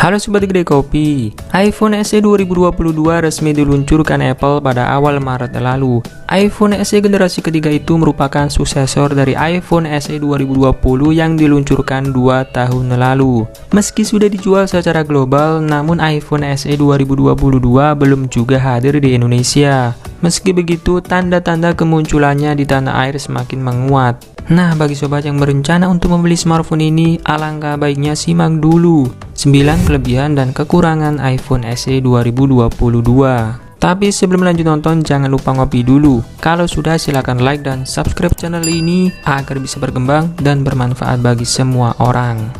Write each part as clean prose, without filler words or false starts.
Halo Sobat Gede Kopi, iPhone SE 2022 resmi diluncurkan Apple pada awal Maret lalu. iPhone SE generasi ketiga itu merupakan suksesor dari iPhone SE 2020 yang diluncurkan 2 tahun lalu. Meski sudah dijual secara global, namun iPhone SE 2022 belum juga hadir di Indonesia. Meski begitu, tanda-tanda kemunculannya di tanah air semakin menguat. Nah, bagi sobat yang berencana untuk membeli smartphone ini, alangkah baiknya simak dulu 9 kelebihan dan kekurangan iPhone SE 2022. Tapi sebelum lanjut nonton, jangan lupa ngopi dulu. Kalau sudah, silahkan like dan subscribe channel ini agar bisa berkembang dan bermanfaat bagi semua orang.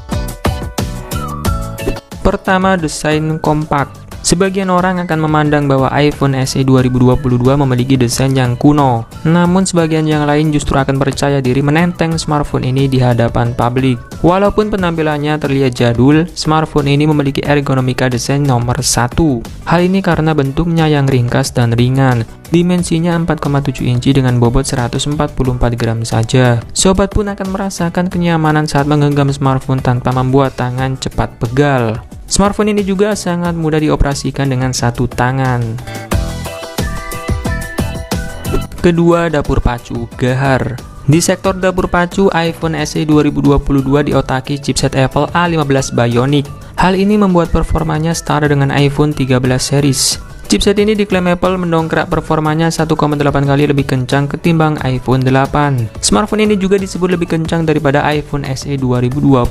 Pertama, desain kompak. Sebagian orang akan memandang bahwa iPhone SE 2022 memiliki desain yang kuno. Namun sebagian yang lain justru akan percaya diri menenteng smartphone ini di hadapan publik. Walaupun penampilannya terlihat jadul, smartphone ini memiliki ergonomika desain nomor 1. Hal ini karena bentuknya yang ringkas dan ringan. Dimensinya 4,7 inci dengan bobot 144 gram saja. Sobat pun akan merasakan kenyamanan saat menggenggam smartphone tanpa membuat tangan cepat pegal. Smartphone ini juga sangat mudah dioperasikan dengan satu tangan. Kedua, dapur pacu Gahar. Di sektor dapur pacu, iPhone SE 2022 diotaki chipset Apple A15 Bionic. Hal ini membuat performanya setara dengan iPhone 13 series. Chipset ini diklaim Apple mendongkrak performanya 1,8 kali lebih kencang ketimbang iPhone 8. Smartphone ini juga disebut lebih kencang daripada iPhone SE 2020.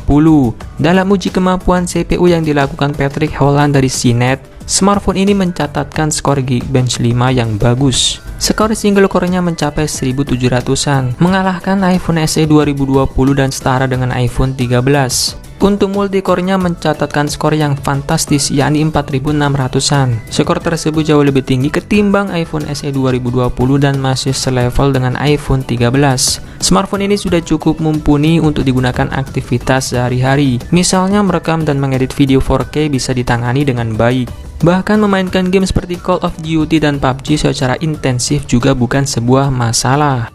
Dalam uji kemampuan CPU yang dilakukan Patrick Holland dari CNET, smartphone ini mencatatkan skor Geekbench 5 yang bagus. Skor single core-nya mencapai 1700-an, mengalahkan iPhone SE 2020 dan setara dengan iPhone 13. Untuk multicore-nya mencatatkan skor yang fantastis, yakni 4600-an. Skor tersebut jauh lebih tinggi ketimbang iPhone SE 2020 dan masih selevel dengan iPhone 13. Smartphone ini sudah cukup mumpuni untuk digunakan aktivitas sehari-hari. Misalnya merekam dan mengedit video 4K bisa ditangani dengan baik. Bahkan memainkan game seperti Call of Duty dan PUBG secara intensif juga bukan sebuah masalah.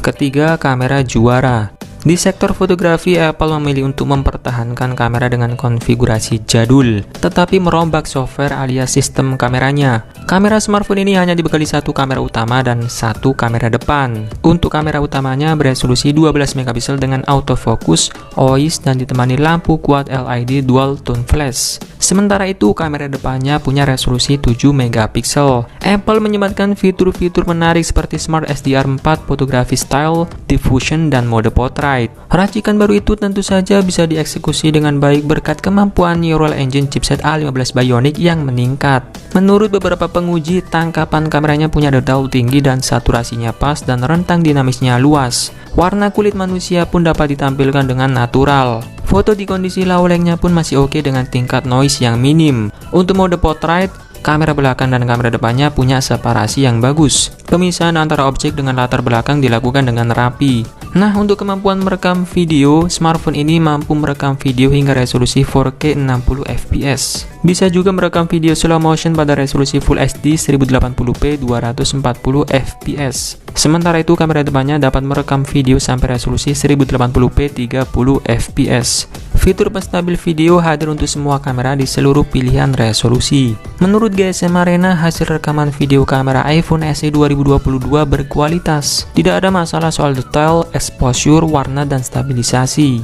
Ketiga, kamera juara. Di sektor fotografi, Apple memilih untuk mempertahankan kamera dengan konfigurasi jadul, tetapi merombak software alias sistem kameranya. Kamera smartphone ini hanya dibekali satu kamera utama dan satu kamera depan. Untuk kamera utamanya beresolusi 12 megapiksel dengan autofocus, OIS, dan ditemani lampu quad LED dual tone flash. Sementara itu, kamera depannya punya resolusi 7 megapiksel. Apple menyematkan fitur-fitur menarik seperti Smart SDR4, fotografi style, diffusion, dan mode portrait. Racikan baru itu tentu saja bisa dieksekusi dengan baik berkat kemampuan Neural Engine chipset A15 Bionic yang meningkat. Menurut beberapa penguji, tangkapan kameranya punya detail tinggi dan saturasinya pas dan rentang dinamisnya luas. Warna kulit manusia pun dapat ditampilkan dengan natural. Foto di kondisi low light-nya pun masih oke dengan tingkat noise yang minim. Untuk mode portrait, kamera belakang dan kamera depannya punya separasi yang bagus. Pemisahan antara objek dengan latar belakang dilakukan dengan rapi. Nah, untuk kemampuan merekam video, smartphone ini mampu merekam video hingga resolusi 4K 60 fps. Bisa juga merekam video slow motion pada resolusi Full HD 1080p 240 fps. Sementara itu, kamera depannya dapat merekam video sampai resolusi 1080p 30 fps. Fitur penstabil video hadir untuk semua kamera di seluruh pilihan resolusi. Menurut GSM Arena, hasil rekaman video kamera iPhone SE 2022 berkualitas. Tidak ada masalah soal detail, exposure, warna, dan stabilisasi.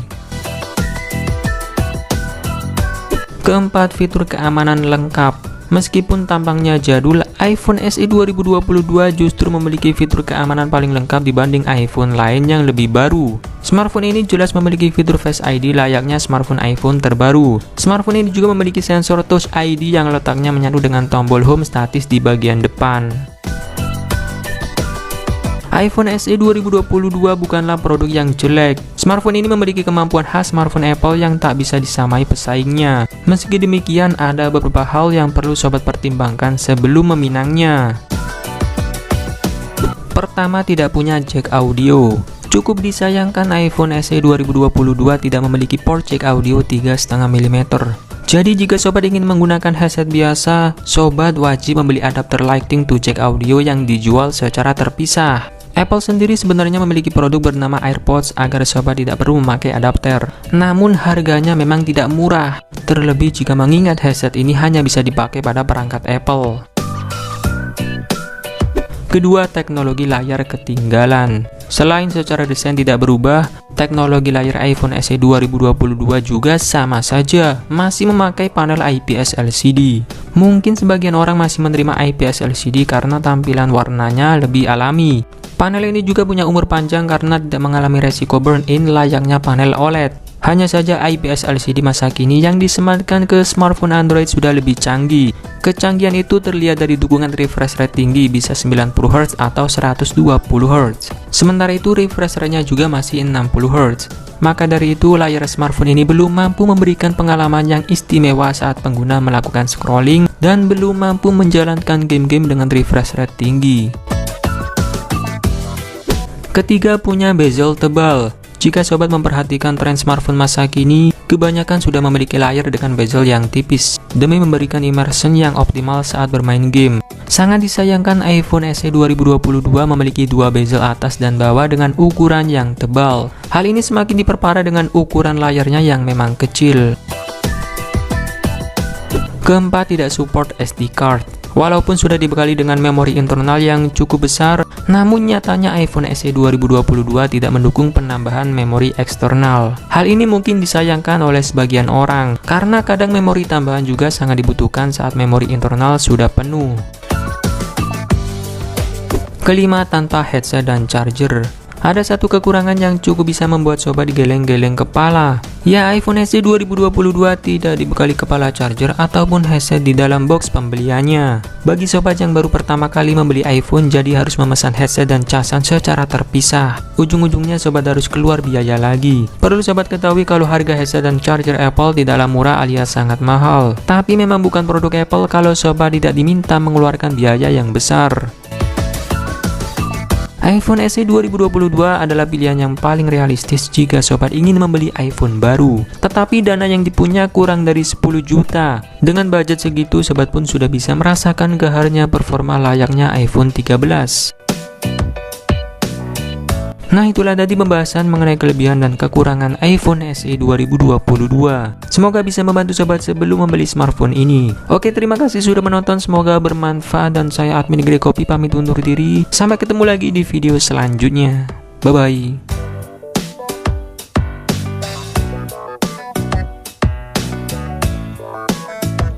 Keempat, fitur keamanan lengkap. Meskipun tampangnya jadul, iPhone SE 2022 justru memiliki fitur keamanan paling lengkap dibanding iPhone lain yang lebih baru. Smartphone ini jelas memiliki fitur Face ID layaknya smartphone iPhone terbaru. Smartphone ini juga memiliki sensor Touch ID yang letaknya menyatu dengan tombol home statis di bagian depan. iPhone SE 2022 bukanlah produk yang jelek. Smartphone ini memiliki kemampuan khas smartphone Apple yang tak bisa disamai pesaingnya. Meski demikian, ada beberapa hal yang perlu sobat pertimbangkan sebelum meminangnya. Pertama, tidak punya jack audio. Cukup disayangkan iPhone SE 2022 tidak memiliki port jack audio 3,5 mm. Jadi jika sobat ingin menggunakan headset biasa, sobat wajib membeli adapter Lightning to jack audio yang dijual secara terpisah. Apple sendiri sebenarnya memiliki produk bernama AirPods agar sobat tidak perlu memakai adapter. Namun harganya memang tidak murah, terlebih jika mengingat headset ini hanya bisa dipakai pada perangkat Apple. Kedua, teknologi layar ketinggalan. Selain secara desain tidak berubah, teknologi layar iPhone SE 2022 juga sama saja, masih memakai panel IPS LCD. Mungkin sebagian orang masih menerima IPS LCD karena tampilan warnanya lebih alami. Panel ini juga punya umur panjang karena tidak mengalami resiko burn-in layaknya panel OLED. Hanya saja IPS LCD masa kini yang disematkan ke smartphone Android sudah lebih canggih. Kecanggihan itu terlihat dari dukungan refresh rate tinggi, bisa 90Hz atau 120Hz. Sementara itu refresh rate-nya juga masih 60Hz. Maka dari itu layar smartphone ini belum mampu memberikan pengalaman yang istimewa saat pengguna melakukan scrolling dan belum mampu menjalankan game-game dengan refresh rate tinggi. Ketiga, punya bezel tebal. Jika sobat memperhatikan tren smartphone masa kini, kebanyakan sudah memiliki layar dengan bezel yang tipis demi memberikan immersion yang optimal saat bermain game. Sangat disayangkan iPhone SE 2022 memiliki dua bezel atas dan bawah dengan ukuran yang tebal. Hal ini semakin diperparah dengan ukuran layarnya yang memang kecil. Keempat, tidak support SD card. Walaupun sudah dibekali dengan memori internal yang cukup besar, namun nyatanya iPhone SE 2022 tidak mendukung penambahan memori eksternal. Hal ini mungkin disayangkan oleh sebagian orang, karena kadang memori tambahan juga sangat dibutuhkan saat memori internal sudah penuh. Kelima, tanpa headset dan charger. Ada satu kekurangan yang cukup bisa membuat sobat geleng-geleng kepala. Ya, iPhone SE 2022 tidak dibekali kepala charger ataupun headset di dalam box pembeliannya. Bagi sobat yang baru pertama kali membeli iPhone, jadi harus memesan headset dan casan secara terpisah. Ujung-ujungnya sobat harus keluar biaya lagi. Perlu sobat ketahui kalau harga headset dan charger Apple tidaklah murah alias sangat mahal. Tapi memang bukan produk Apple kalau sobat tidak diminta mengeluarkan biaya yang besar. iPhone SE 2022 adalah pilihan yang paling realistis jika sobat ingin membeli iPhone baru. Tetapi dana yang dipunya kurang dari 10 juta. Dengan budget segitu, sobat pun sudah bisa merasakan gaharnya performa layaknya iPhone 13. Nah, itulah tadi pembahasan mengenai kelebihan dan kekurangan iPhone SE 2022. Semoga bisa membantu sobat sebelum membeli smartphone ini. Oke, terima kasih sudah menonton, semoga bermanfaat dan saya admin Greg Kopi pamit undur diri. Sampai ketemu lagi di video selanjutnya. Bye-bye.